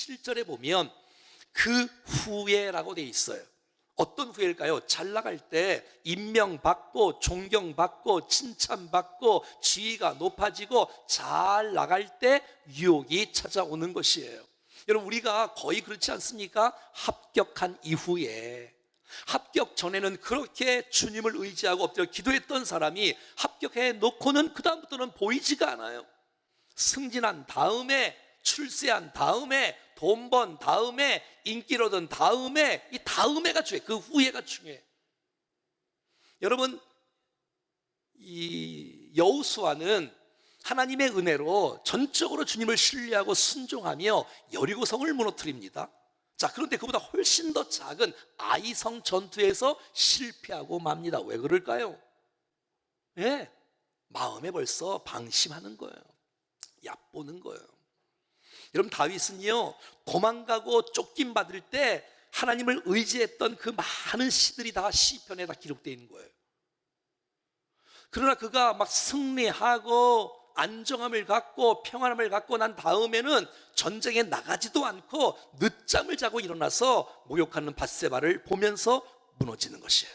7절에 보면 그 후에라고 돼 있어요. 어떤 후회일까요? 잘 나갈 때 인명받고 존경받고 칭찬받고 지위가 높아지고 잘 나갈 때 유혹이 찾아오는 것이에요. 여러분, 우리가 거의 그렇지 않습니까? 합격한 이후에, 합격 전에는 그렇게 주님을 의지하고 엎드려 기도했던 사람이 합격해 놓고는 그 다음부터는 보이지가 않아요. 승진한 다음에, 출세한 다음에, 돈 번 다음에, 인기를 얻은 다음에, 이 다음에가 중요해. 그 후에가 중요해. 여러분, 이 여호수아는 하나님의 은혜로 전적으로 주님을 신뢰하고 순종하며 여리고성을 무너뜨립니다. 자, 그런데 그보다 훨씬 더 작은 아이성 전투에서 실패하고 맙니다. 왜 그럴까요? 예, 마음에 벌써 방심하는 거예요. 얕보는 거예요. 여러분, 다윗은요, 도망가고 쫓김 받을 때 하나님을 의지했던 그 많은 시들이 다 시편에 다 기록되어 있는 거예요. 그러나 그가 막 승리하고 안정함을 갖고 평안함을 갖고 난 다음에는 전쟁에 나가지도 않고 늦잠을 자고 일어나서 목욕하는 밧세바를 보면서 무너지는 것이에요.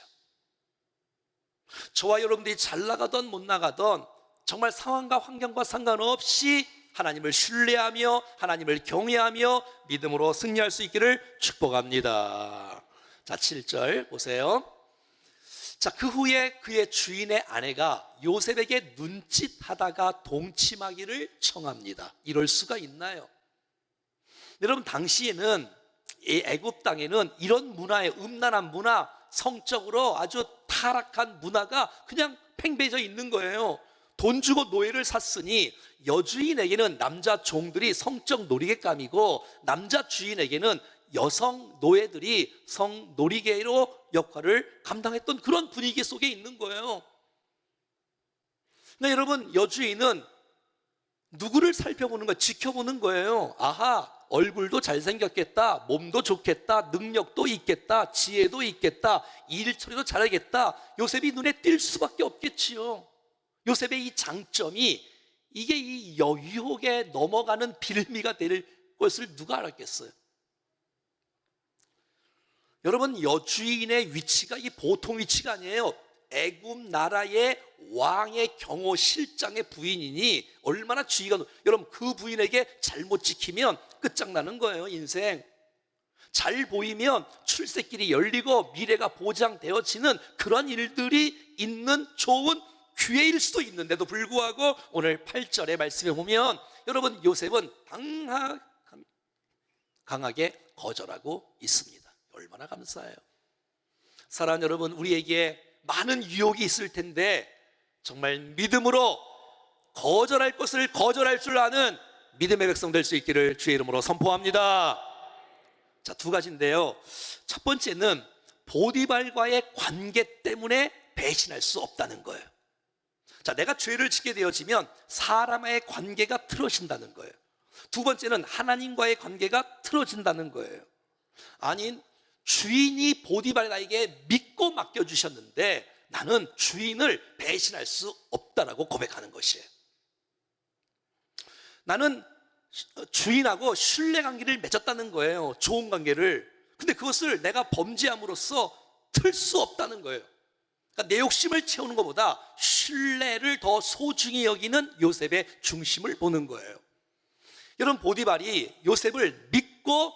저와 여러분들이 잘 나가던 못 나가던 정말 상황과 환경과 상관없이 하나님을 신뢰하며 하나님을 경외하며 믿음으로 승리할 수 있기를 축복합니다. 자, 7절 보세요. 자, 그 후에 그의 주인의 아내가 요셉에게 눈짓하다가 동침하기를 청합니다. 이럴 수가 있나요? 여러분, 당시에는 이 애굽 땅에는 이런 문화의 음란한 문화, 성적으로 아주 타락한 문화가 그냥 팽배해져 있는 거예요. 돈 주고 노예를 샀으니 여주인에게는 남자 종들이 성적 놀이개감이고 남자 주인에게는 여성 노예들이 성놀이개로 역할을 감당했던 그런 분위기 속에 있는 거예요. 그러니까 여러분, 여주인은 누구를 살펴보는 거예요? 지켜보는 거예요. 아하, 얼굴도 잘생겼겠다, 몸도 좋겠다, 능력도 있겠다, 지혜도 있겠다, 일 처리도 잘하겠다. 요셉이 눈에 띌 수밖에 없겠지요. 요셉의 이 장점이 이게 이 유혹에 넘어가는 빌미가 될 것을 누가 알았겠어요? 여러분, 여주인의 위치가 이 보통 위치가 아니에요. 애굽 나라의 왕의 경호 실장의 부인이니 얼마나 지위가 여러분, 그 부인에게 잘못 지키면 끝장나는 거예요. 인생 잘 보이면 출세길이 열리고 미래가 보장되어지는 그런 일들이 있는 좋은 기회일 수도 있는데도 불구하고 오늘 8절의 말씀에 보면 여러분, 요셉은 강하게 거절하고 있습니다. 얼마나 감사해요. 사랑하는 여러분, 우리에게 많은 유혹이 있을 텐데 정말 믿음으로 거절할 것을 거절할 줄 아는 믿음의 백성 될 수 있기를 주의 이름으로 선포합니다. 자, 두 가지인데요. 첫 번째는 보디발과의 관계 때문에 배신할 수 없다는 거예요. 자, 내가 죄를 짓게 되어지면 사람과의 관계가 틀어진다는 거예요. 두 번째는 하나님과의 관계가 틀어진다는 거예요. 아닌 주인이 보디발을 나에게 믿고 맡겨주셨는데 나는 주인을 배신할 수 없다라고 고백하는 것이에요. 나는 주인하고 신뢰관계를 맺었다는 거예요. 좋은 관계를. 근데 그것을 내가 범죄함으로써 틀 수 없다는 거예요. 그러니까 내 욕심을 채우는 것보다 신뢰를 더 소중히 여기는 요셉의 중심을 보는 거예요. 여러분, 보디발이 요셉을 믿고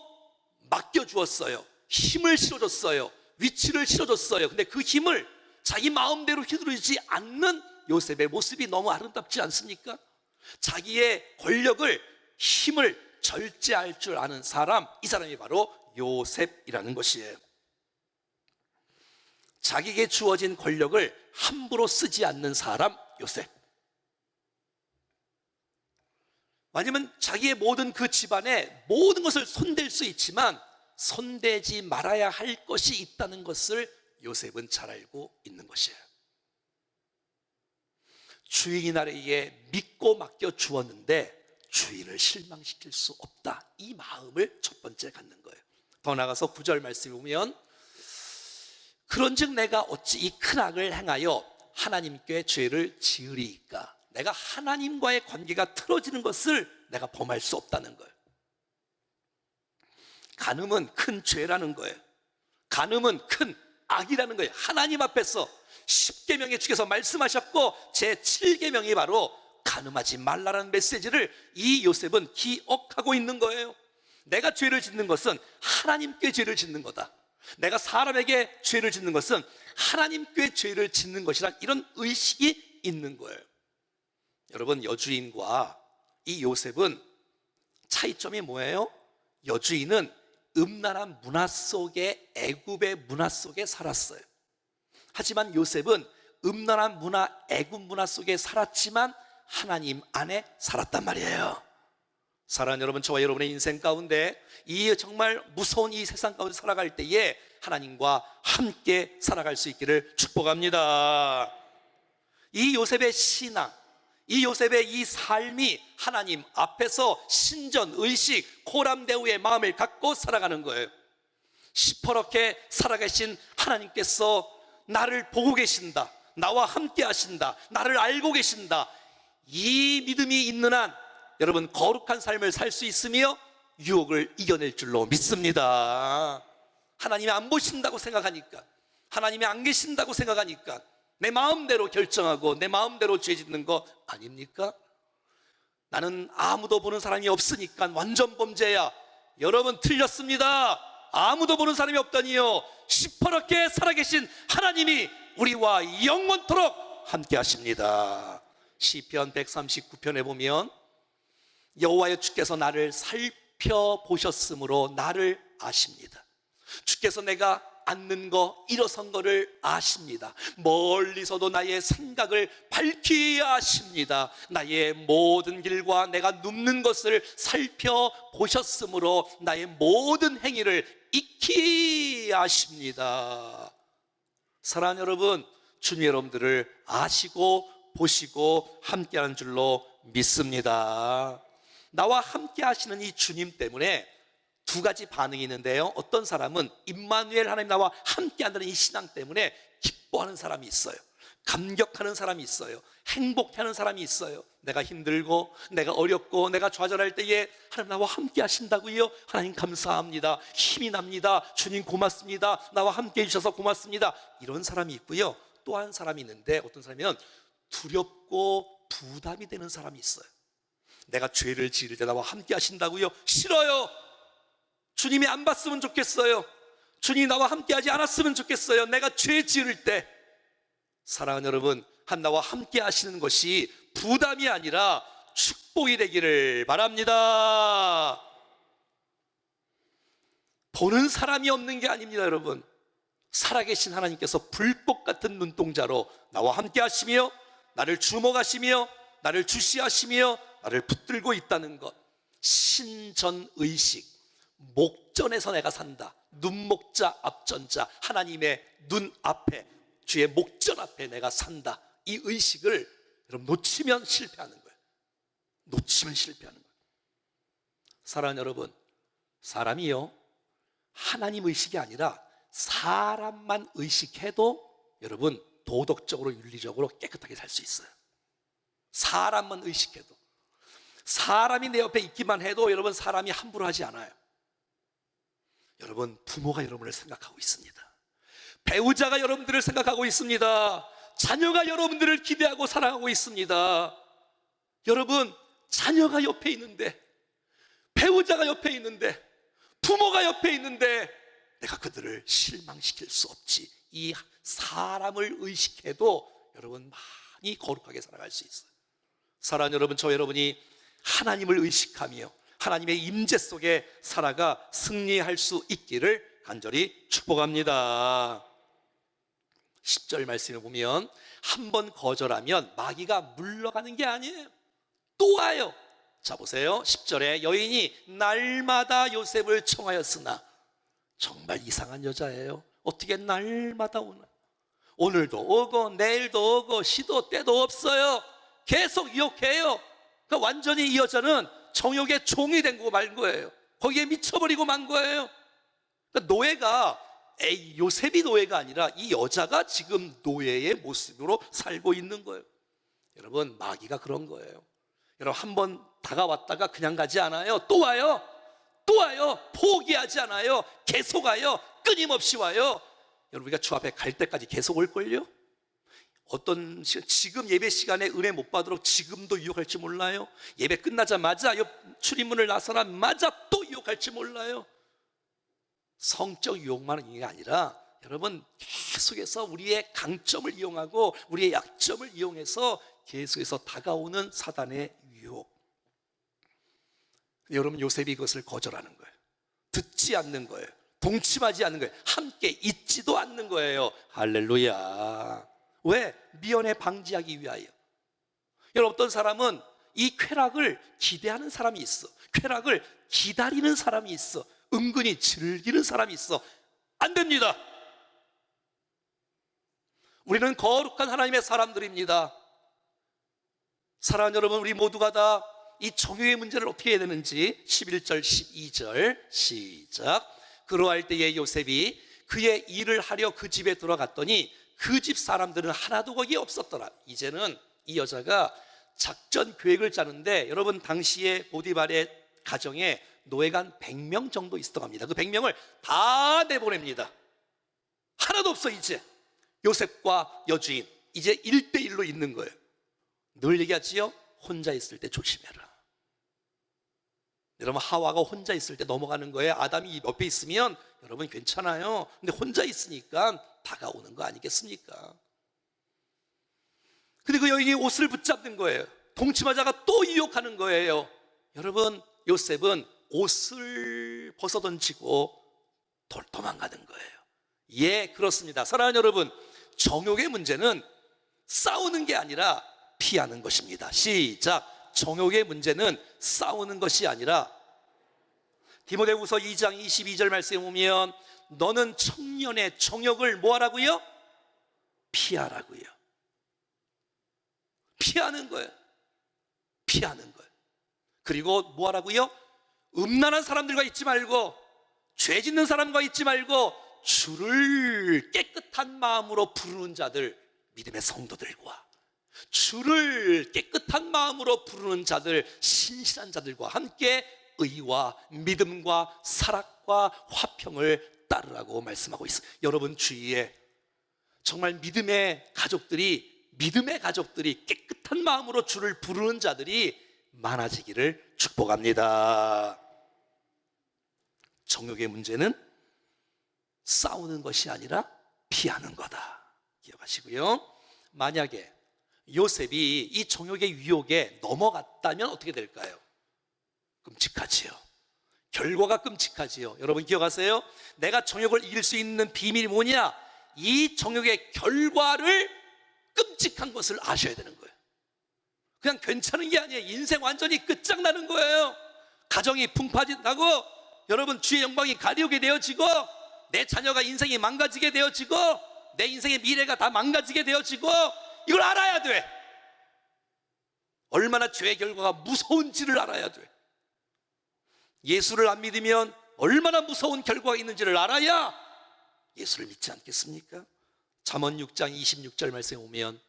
맡겨주었어요. 힘을 실어줬어요. 위치를 실어줬어요. 근데 그 힘을 자기 마음대로 휘두르지 않는 요셉의 모습이 너무 아름답지 않습니까? 자기의 권력을, 힘을 절제할 줄 아는 사람, 이 사람이 바로 요셉이라는 것이에요. 자기에게 주어진 권력을 함부로 쓰지 않는 사람, 요셉. 왜냐하면 자기의 모든 그 집안에 모든 것을 손댈 수 있지만 손대지 말아야 할 것이 있다는 것을 요셉은 잘 알고 있는 것이에요. 주인이 나에게 믿고 맡겨 주었는데 주인을 실망시킬 수 없다, 이 마음을 첫 번째 갖는 거예요. 더 나아가서 9절 말씀에 보면 그런즉 내가 어찌 이 큰 악을 행하여 하나님께 죄를 지으리이까. 내가 하나님과의 관계가 틀어지는 것을 내가 범할 수 없다는 거예요. 간음은 큰 죄라는 거예요. 간음은 큰 악이라는 거예요. 하나님 앞에서 10계명에 주께서 말씀하셨고 제7계명이 바로 간음하지 말라라는 메시지를 이 요셉은 기억하고 있는 거예요. 내가 죄를 짓는 것은 하나님께 죄를 짓는 거다. 내가 사람에게 죄를 짓는 것은 하나님께 죄를 짓는 것이란 이런 의식이 있는 거예요. 여러분, 여주인과 이 요셉은 차이점이 뭐예요? 여주인은 음란한 문화 속에, 애굽의 문화 속에 살았어요. 하지만 요셉은 음란한 문화, 애굽 문화 속에 살았지만 하나님 안에 살았단 말이에요. 사랑하는 여러분, 저와 여러분의 인생 가운데 이 정말 무서운 이 세상 가운데 살아갈 때에 하나님과 함께 살아갈 수 있기를 축복합니다. 이 요셉의 신앙, 이 요셉의 이 삶이 하나님 앞에서 신전, 의식, 코람데우의 마음을 갖고 살아가는 거예요. 시퍼렇게 살아계신 하나님께서 나를 보고 계신다, 나와 함께 하신다, 나를 알고 계신다, 이 믿음이 있는 한 여러분 거룩한 삶을 살 수 있으며 유혹을 이겨낼 줄로 믿습니다. 하나님이 안 보신다고 생각하니까, 하나님이 안 계신다고 생각하니까 내 마음대로 결정하고 내 마음대로 죄 짓는 거 아닙니까? 나는 아무도 보는 사람이 없으니까 완전 범죄야. 여러분, 틀렸습니다. 아무도 보는 사람이 없다니요. 시퍼렇게 살아계신 하나님이 우리와 영원토록 함께 하십니다. 시편 139편에 보면 여호와여, 주께서 나를 살펴보셨으므로 나를 아십니다. 주께서 내가 앉는 거, 일어선 거를 아십니다. 멀리서도 나의 생각을 밝히 아십니다. 나의 모든 길과 내가 눕는 것을 살펴보셨으므로 나의 모든 행위를 익히 아십니다. 사랑하는 여러분, 주님 여러분들을 아시고 보시고 함께하는 줄로 믿습니다. 나와 함께 하시는 이 주님 때문에 두 가지 반응이 있는데요, 어떤 사람은 임마누엘, 하나님 나와 함께 한다는 이 신앙 때문에 기뻐하는 사람이 있어요. 감격하는 사람이 있어요. 행복해하는 사람이 있어요. 내가 힘들고 내가 어렵고 내가 좌절할 때에 하나님 나와 함께 하신다고요? 하나님 감사합니다, 힘이 납니다, 주님 고맙습니다, 나와 함께 해주셔서 고맙습니다, 이런 사람이 있고요. 또 한 사람이 있는데, 어떤 사람이면 두렵고 부담이 되는 사람이 있어요. 내가 죄를 지을 때 나와 함께 하신다고요? 싫어요. 주님이 안 봤으면 좋겠어요. 주님이 나와 함께 하지 않았으면 좋겠어요. 내가 죄 지을 때. 사랑하는 여러분, 나와 함께 하시는 것이 부담이 아니라 축복이 되기를 바랍니다. 보는 사람이 없는 게 아닙니다, 여러분. 살아계신 하나님께서 불꽃 같은 눈동자로 나와 함께 하시며 나를 주목하시며 나를 주시하시며 나를 붙들고 있다는 것. 신전의식, 목전에서 내가 산다. 눈목자 앞전자, 하나님의 눈 앞에, 주의 목전 앞에 내가 산다. 이 의식을 여러분 놓치면 실패하는 거예요. 놓치면 실패하는 거예요. 사랑하는 여러분, 사람이요, 하나님 의식이 아니라 사람만 의식해도 여러분 도덕적으로 윤리적으로 깨끗하게 살 수 있어요. 사람만 의식해도, 사람이 내 옆에 있기만 해도 여러분 사람이 함부로 하지 않아요. 여러분, 부모가 여러분을 생각하고 있습니다. 배우자가 여러분들을 생각하고 있습니다. 자녀가 여러분들을 기대하고 사랑하고 있습니다. 여러분, 자녀가 옆에 있는데, 배우자가 옆에 있는데, 부모가 옆에 있는데 내가 그들을 실망시킬 수 없지. 이 사람을 의식해도 여러분 많이 거룩하게 살아갈 수 있어요. 사랑하는 여러분, 저 여러분이 하나님을 의식하며 하나님의 임재 속에 살아가 승리할 수 있기를 간절히 축복합니다. 10절 말씀에 보면 한 번 거절하면 마귀가 물러가는 게 아니에요. 또 와요. 자, 보세요. 10절에 여인이 날마다 요셉을 청하였으나, 정말 이상한 여자예요. 어떻게 날마다 오나? 오늘도 오고 내일도 오고 시도 때도 없어요. 계속 유혹해요. 그러니까 완전히 이 여자는 정욕의 종이 된 거 말 거예요. 거기에 미쳐버리고 만 거예요. 그러니까 노예가, 요셉이 노예가 아니라 이 여자가 지금 노예의 모습으로 살고 있는 거예요. 여러분, 마귀가 그런 거예요. 여러분, 한 번 다가왔다가 그냥 가지 않아요. 또 와요. 또 와요. 포기하지 않아요. 계속 와요. 끊임없이 와요. 여러분, 우리가 주 앞에 갈 때까지 계속 올걸요? 어떤 시간, 지금 예배 시간에 은혜 못 받도록 지금도 유혹할지 몰라요. 예배 끝나자마자 출입문을 나서자마자 또 유혹할지 몰라요. 성적 유혹만은 이게 아니라 여러분, 계속해서 우리의 강점을 이용하고 우리의 약점을 이용해서 계속해서 다가오는 사단의 유혹. 여러분, 요셉이 그것을 거절하는 거예요. 듣지 않는 거예요. 동침하지 않는 거예요. 함께 있지도 않는 거예요. 할렐루야. 왜? 미연에 방지하기 위하여. 여러분, 어떤 사람은 이 쾌락을 기대하는 사람이 있어. 쾌락을 기다리는 사람이 있어. 은근히 즐기는 사람이 있어. 안 됩니다. 우리는 거룩한 하나님의 사람들입니다. 사랑하는 여러분, 우리 모두가 다 이 정욕의 문제를 어떻게 해야 되는지 11절 12절 시작. 그러할 때에 요셉이 그의 일을 하려 그 집에 들어갔더니 그 집 사람들은 하나도 거기에 없었더라. 이제는 이 여자가 작전 계획을 짜는데, 여러분, 당시에 보디발의 가정에 노예가 한 100명 정도 있었다고 합니다. 그 100명을 다 내보냅니다. 하나도 없어. 이제 요셉과 여주인 이제 1대1로 있는 거예요. 늘 얘기하지요. 혼자 있을 때 조심해라. 여러분, 하와가 혼자 있을 때 넘어가는 거예요. 아담이 옆에 있으면 여러분 괜찮아요. 근데 혼자 있으니까 다가오는 거 아니겠습니까? 근데 그 여인이 옷을 붙잡는 거예요. 동침하자가 또 유혹하는 거예요. 여러분, 요셉은 옷을 벗어던지고 도망가는 거예요. 예, 그렇습니다. 사랑하는 여러분, 정욕의 문제는 싸우는 게 아니라 피하는 것입니다. 시작. 정욕의 문제는 싸우는 것이 아니라, 디모데후서 2장 22절 말씀에 보면 너는 청년의 정욕을 뭐하라고요? 피하라고요. 피하는 거예요. 피하는 거예요. 그리고 뭐하라고요? 음란한 사람들과 있지 말고, 죄 짓는 사람과 있지 말고, 주를 깨끗한 마음으로 부르는 자들, 믿음의 성도들과, 주를 깨끗한 마음으로 부르는 자들, 신실한 자들과 함께 의와 믿음과 사랑과 화평을 따르라고 말씀하고 있어요. 여러분 주위에 정말 믿음의 가족들이 깨끗한 마음으로 주를 부르는 자들이 많아지기를 축복합니다. 정욕의 문제는 싸우는 것이 아니라 피하는 거다. 기억하시고요. 만약에 요셉이 이 정욕의 유혹에 넘어갔다면 어떻게 될까요? 끔찍하지요. 결과가 끔찍하지요. 여러분 기억하세요? 내가 정욕을 이길 수 있는 비밀이 뭐냐? 이 정욕의 결과를 끔찍한 것을 아셔야 되는 거예요. 그냥 괜찮은 게 아니에요. 인생 완전히 끝장나는 거예요. 가정이 풍파진다고 여러분 주의 영광이 가리우게 되어지고, 내 자녀가 인생이 망가지게 되어지고, 내 인생의 미래가 다 망가지게 되어지고, 이걸 알아야 돼. 얼마나 죄의 결과가 무서운지를 알아야 돼. 예수를 안 믿으면 얼마나 무서운 결과가 있는지를 알아야 예수를 믿지 않겠습니까? 잠언 6장 26절 말씀에 보면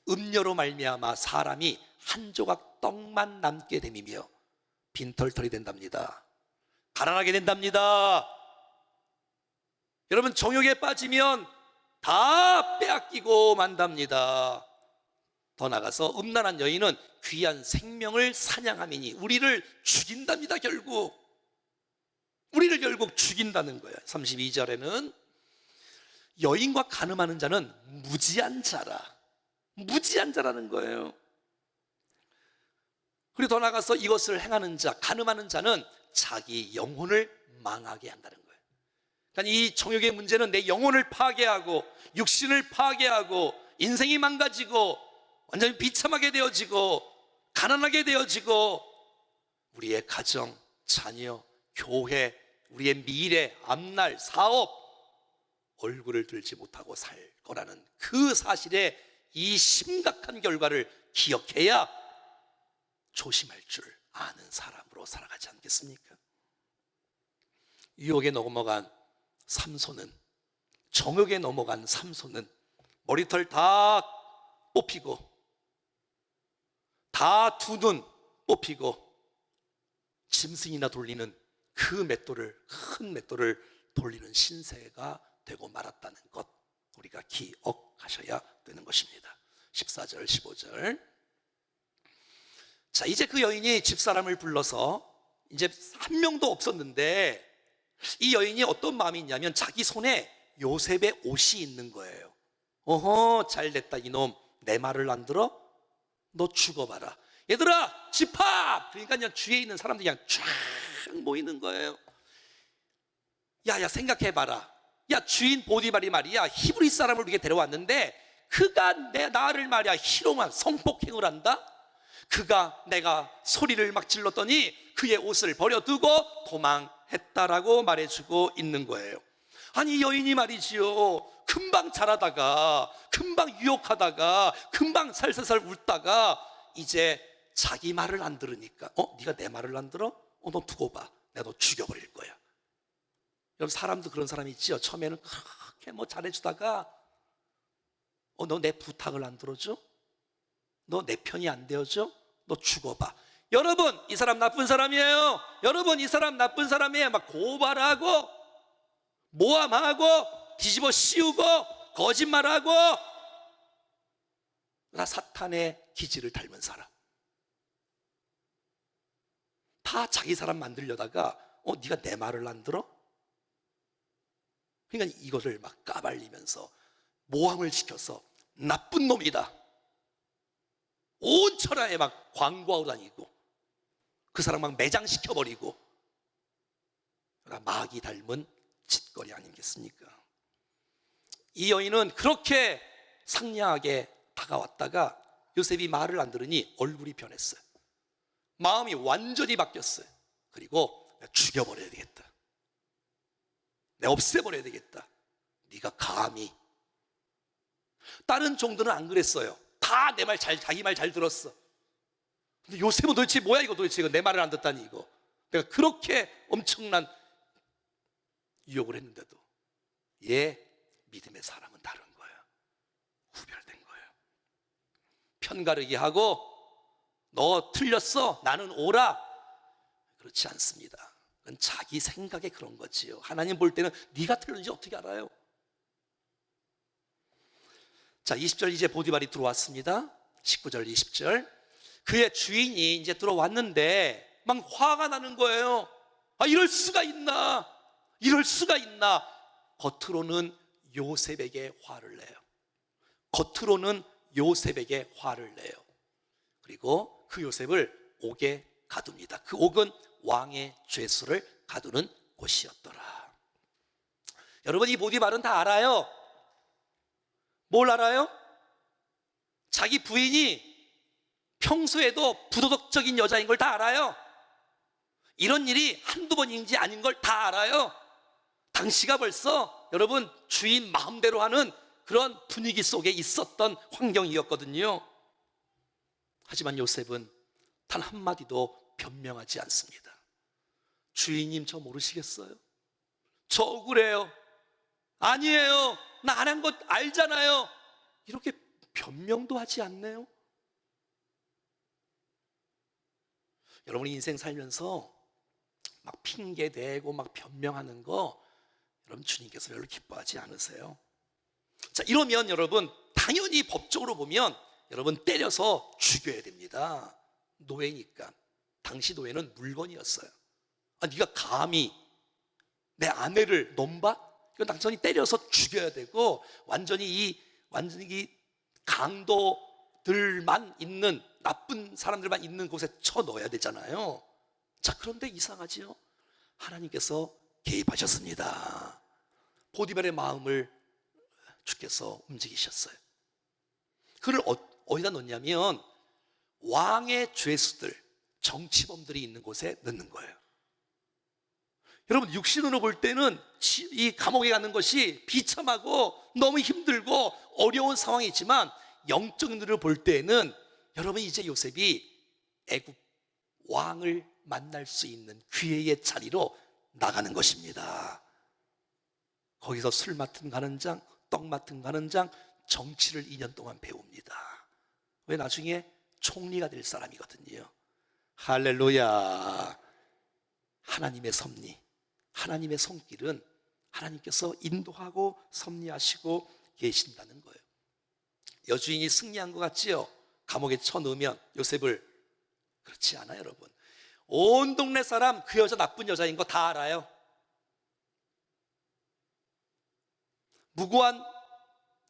음료로 말미암아 사람이 한 조각 떡만 남게 됨이며 빈털털이 된답니다. 가난하게 된답니다. 여러분 정욕에 빠지면 다 빼앗기고 만답니다. 더 나가서 음란한 여인은 귀한 생명을 사냥함이니 우리를 죽인답니다. 우리를 결국 죽인다는 거예요. 32절에는 여인과 간음하는 자는 무지한 자라는 거예요. 그리고 더 나가서 이것을 행하는 자, 간음하는 자는 자기 영혼을 망하게 한다는 거예요. 그러니까 이 정욕의 문제는 내 영혼을 파괴하고 육신을 파괴하고 인생이 망가지고 완전히 비참하게 되어지고 가난하게 되어지고 우리의 가정, 자녀, 교회, 우리의 미래, 앞날, 사업 얼굴을 들지 못하고 살 거라는 그 사실의 이 심각한 결과를 기억해야 조심할 줄 아는 사람으로 살아가지 않겠습니까? 유혹에 넘어간 삼손은, 정욕에 넘어간 삼손은 머리털 다 뽑히고 다 두 눈 뽑히고 짐승이나 돌리는 그 맷돌을, 큰 맷돌을 돌리는 신세가 되고 말았다는 것, 우리가 기억하셔야 되는 것입니다. 14절 15절. 자, 이제 그 여인이 집사람을 불러서, 이제 한 명도 없었는데 이 여인이 어떤 마음이 있냐면 자기 손에 요셉의 옷이 있는 거예요. 어허, 잘됐다 이놈, 내 말을 안 들어? 너 죽어봐라. 얘들아 집합! 그러니까 그냥 주위에 있는 사람들이 그냥 쫙 모이는 거예요. 야야, 생각해봐라. 야, 주인 보디발이 말이야 히브리 사람을 우리에게 데려왔는데 그가 나를 말이야 희롱한 성폭행을 한다. 그가 내가 소리를 막 질렀더니 그의 옷을 버려두고 도망했다라고 말해주고 있는 거예요. 아니, 여인이 말이지요, 금방 잘하다가 금방 유혹하다가 금방 살살살 웃다가 이제 자기 말을 안 들으니까, 네가 내 말을 안 들어? 너 두고 봐, 내가 너 죽여버릴 거야. 여러분, 사람도 그런 사람이 있지요. 처음에는 그렇게 뭐 잘해주다가 너 내 부탁을 안 들어줘? 너 내 편이 안 되어줘? 너 죽어봐. 여러분, 이 사람 나쁜 사람이에요. 여러분, 이 사람 나쁜 사람이에요. 막 고발하고 모함하고 뒤집어 씌우고 거짓말하고, 나 사탄의 기질을 닮은 사람. 다 자기 사람 만들려다가 네가 내 말을 안 들어? 그러니까 이것을 막 까발리면서 모함을 시켜서 나쁜 놈이다, 온 천하에 막 광고하고 다니고 그 사람 막 매장시켜버리고, 마귀 닮은 짓거리 아니겠습니까? 이 여인은 그렇게 상냥하게 다가왔다가 요셉이 말을 안 들으니 얼굴이 변했어요. 마음이 완전히 바뀌었어요. 그리고 내가 죽여버려야 되겠다, 내가 없애버려야 되겠다. 네가 감히. 다른 종들은 안 그랬어요. 다 내 말 자기 말 잘 들었어. 근데 요셉은 도대체 뭐야 이거, 도대체 이거 내 말을 안 듣다니, 이거 내가 그렇게 엄청난 유혹을 했는데도 얘 믿음의 사람은 다른 거예요. 구별된 거예요. 편가르기 하고 너 틀렸어, 나는 옳아, 그렇지 않습니다. 그건 자기 생각에 그런 거지요. 하나님 볼 때는 네가 틀렸는지 어떻게 알아요? 자, 20절. 이제 보디발이 들어왔습니다. 19절 20절. 그의 주인이 이제 들어왔는데 막 화가 나는 거예요. 이럴 수가 있나, 이럴 수가 있나. 겉으로는 요셉에게 화를 내요. 겉으로는 요셉에게 화를 내요. 그리고 그 요셉을 옥에 가둡니다. 그 옥은 왕의 죄수를 가두는 곳이었더라. 여러분, 이 보디발은 다 알아요. 뭘 알아요? 자기 부인이 평소에도 부도덕적인 여자인 걸 다 알아요. 이런 일이 한두 번인지 아닌 걸 다 알아요. 당시가 벌써 여러분 주인 마음대로 하는 그런 분위기 속에 있었던 환경이었거든요. 하지만 요셉은 단 한마디도 변명하지 않습니다. 주인님, 저 모르시겠어요? 저 억울해요. 아니에요, 나 안 한 것 알잖아요. 이렇게 변명도 하지 않네요. 여러분이 인생 살면서 막 핑계대고 막 변명하는 거, 여러분 주님께서 별로 기뻐하지 않으세요? 자, 이러면 여러분 당연히 법적으로 보면 여러분 때려서 죽여야 됩니다. 노예니까. 당시 노예는 물건이었어요. 네가 감히 내 아내를 넘봐? 이건 당연히 때려서 죽여야 되고, 완전히 이 강도들만 있는, 나쁜 사람들만 있는 곳에 쳐 넣어야 되잖아요. 자, 그런데 이상하지요? 하나님께서 개입하셨습니다. 보디발의 마음을 주께서 움직이셨어요. 그를 어디다 넣냐면 왕의 죄수들, 정치범들이 있는 곳에 넣는 거예요. 여러분, 육신으로 볼 때는 이 감옥에 가는 것이 비참하고 너무 힘들고 어려운 상황이지만, 영적 눈으로 볼 때는 여러분 이제 요셉이 애굽 왕을 만날 수 있는 기회의 자리로 나가는 것입니다. 거기서 술 맡은 가는 장, 떡 맡은 가는 장, 정치를 2년 동안 배웁니다. 왜? 나중에 총리가 될 사람이거든요. 할렐루야. 하나님의 섭리, 하나님의 손길은 하나님께서 인도하고 섭리하시고 계신다는 거예요. 여주인이 승리한 것 같지요? 감옥에 쳐넣으면 요셉을. 그렇지 않아요, 여러분. 온 동네 사람 그 여자 나쁜 여자인 거 다 알아요. 무고한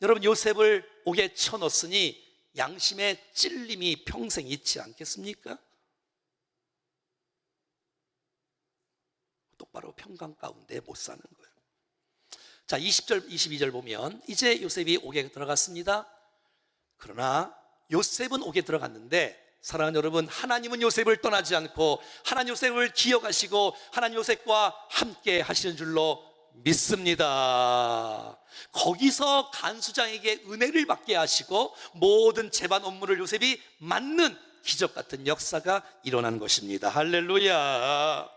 여러분 요셉을 옥에 쳐넣었으니 양심의 찔림이 평생 있지 않겠습니까? 똑바로 평강 가운데 못 사는 거예요. 자, 20절 22절 보면 이제 요셉이 옥에 들어갔습니다. 그러나 요셉은 옥에 들어갔는데 사랑하는 여러분, 하나님은 요셉을 떠나지 않고 하나님 요셉을 기억하시고 하나님 요셉과 함께 하시는 줄로 믿습니다. 거기서 간수장에게 은혜를 받게 하시고 모든 재반 업무를 요셉이 맡는 기적 같은 역사가 일어난 것입니다. 할렐루야.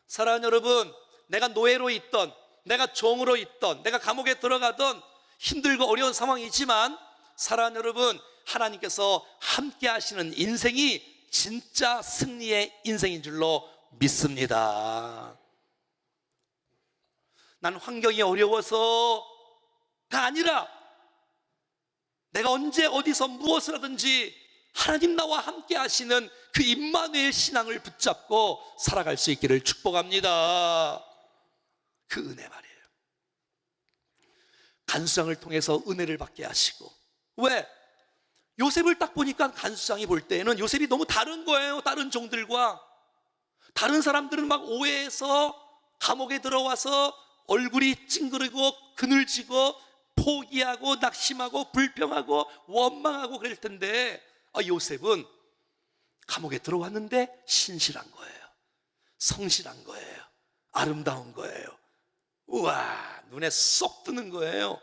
사랑하는 여러분, 내가 노예로 있던, 내가 종으로 있던, 내가 감옥에 들어가던 힘들고 어려운 상황이지만 사랑하는 여러분, 하나님께서 함께 하시는 인생이 진짜 승리의 인생인 줄로 믿습니다. 난 환경이 어려워서가 아니라 내가 언제 어디서 무엇을 하든지 하나님 나와 함께 하시는 그 임마누엘 신앙을 붙잡고 살아갈 수 있기를 축복합니다. 그 은혜 말이에요. 간수장을 통해서 은혜를 받게 하시고. 왜? 요셉을 딱 보니까 간수장이 볼 때에는 요셉이 너무 다른 거예요. 다른 종들과. 다른 사람들은 막 오해해서 감옥에 들어와서 얼굴이 찡그리고 그늘지고 포기하고 낙심하고 불평하고 원망하고 그럴 텐데 요셉은 감옥에 들어왔는데 신실한 거예요. 성실한 거예요. 아름다운 거예요. 우와, 눈에 쏙 드는 거예요.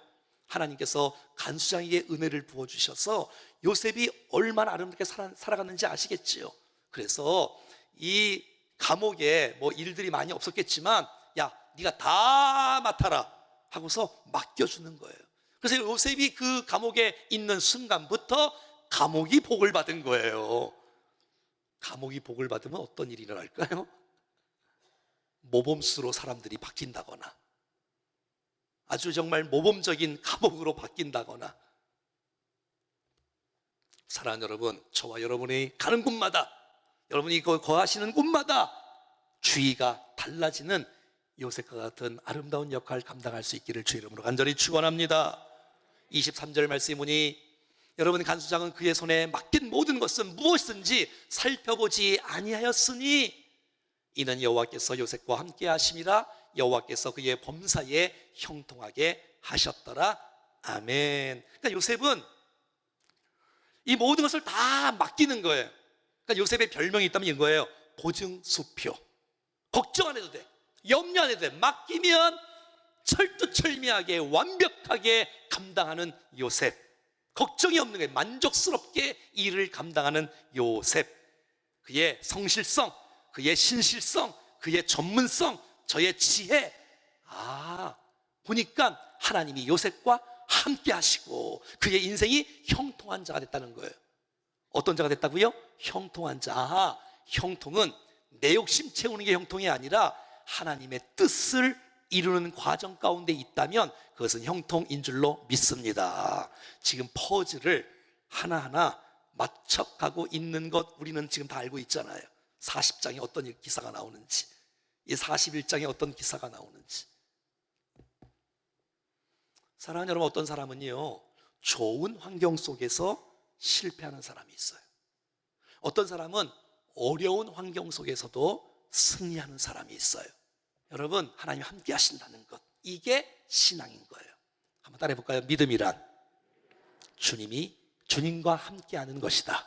하나님께서 간수장에게 은혜를 부어주셔서 요셉이 얼마나 아름답게 살아갔는지 아시겠지요. 그래서 이 감옥에 뭐 일들이 많이 없었겠지만 야, 네가 다 맡아라 하고서 맡겨주는 거예요. 그래서 요셉이 그 감옥에 있는 순간부터 감옥이 복을 받은 거예요. 감옥이 복을 받으면 어떤 일이 일어날까요? 모범수로 사람들이 바뀐다거나 아주 정말 모범적인 감옥으로 바뀐다거나. 사랑하는 여러분, 저와 여러분이 가는 곳마다, 여러분이 거하시는 곳마다 주의가 달라지는 요셉과 같은 아름다운 역할 감당할 수 있기를 주의 이름으로 간절히 축원합니다. 23절 말씀이 보니 여러분, 간수장은 그의 손에 맡긴 모든 것은 무엇이든지 살펴보지 아니하였으니 이는 여호와께서 요셉과 함께 하심이라 여호와께서 그의 범사에 형통하게 하셨더라. 아멘. 그러니까 요셉은 이 모든 것을 다 맡기는 거예요. 그러니까 요셉의 별명이 있다면 이거예요. 보증수표. 걱정 안 해도 돼. 염려 안 해도 돼. 맡기면 철두철미하게 완벽하게 감당하는 요셉. 걱정이 없는 거예요. 만족스럽게 일을 감당하는 요셉. 그의 성실성, 그의 신실성, 그의 전문성, 저의 지혜. 보니까 하나님이 요셉과 함께 하시고 그의 인생이 형통한 자가 됐다는 거예요. 어떤 자가 됐다고요? 형통한 자. 형통은 내 욕심 채우는 게 형통이 아니라 하나님의 뜻을 이루는 과정 가운데 있다면 그것은 형통인 줄로 믿습니다. 지금 퍼즐을 하나하나 맞춰가고 있는 것 우리는 지금 다 알고 있잖아요. 40장에 어떤 기사가 나오는지, 이 41장에 어떤 기사가 나오는지. 사랑하는 여러분, 어떤 사람은요 좋은 환경 속에서 실패하는 사람이 있어요. 어떤 사람은 어려운 환경 속에서도 승리하는 사람이 있어요. 여러분, 하나님 함께 하신다는 것, 이게 신앙인 거예요. 한번 따라해 볼까요? 믿음이란 주님과 함께하는 것이다.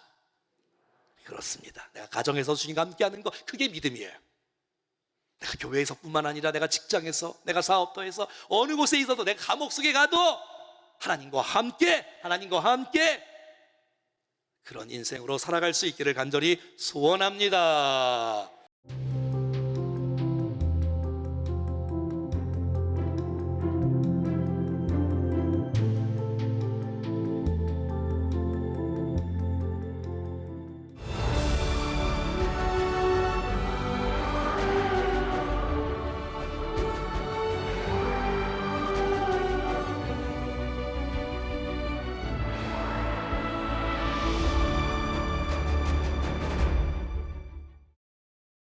그렇습니다. 내가 가정에서 주님과 함께하는 것, 그게 믿음이에요. 내가 교회에서뿐만 아니라 내가 직장에서, 내가 사업터에서, 어느 곳에 있어도, 내가 감옥 속에 가도 하나님과 함께 그런 인생으로 살아갈 수 있기를 간절히 소원합니다.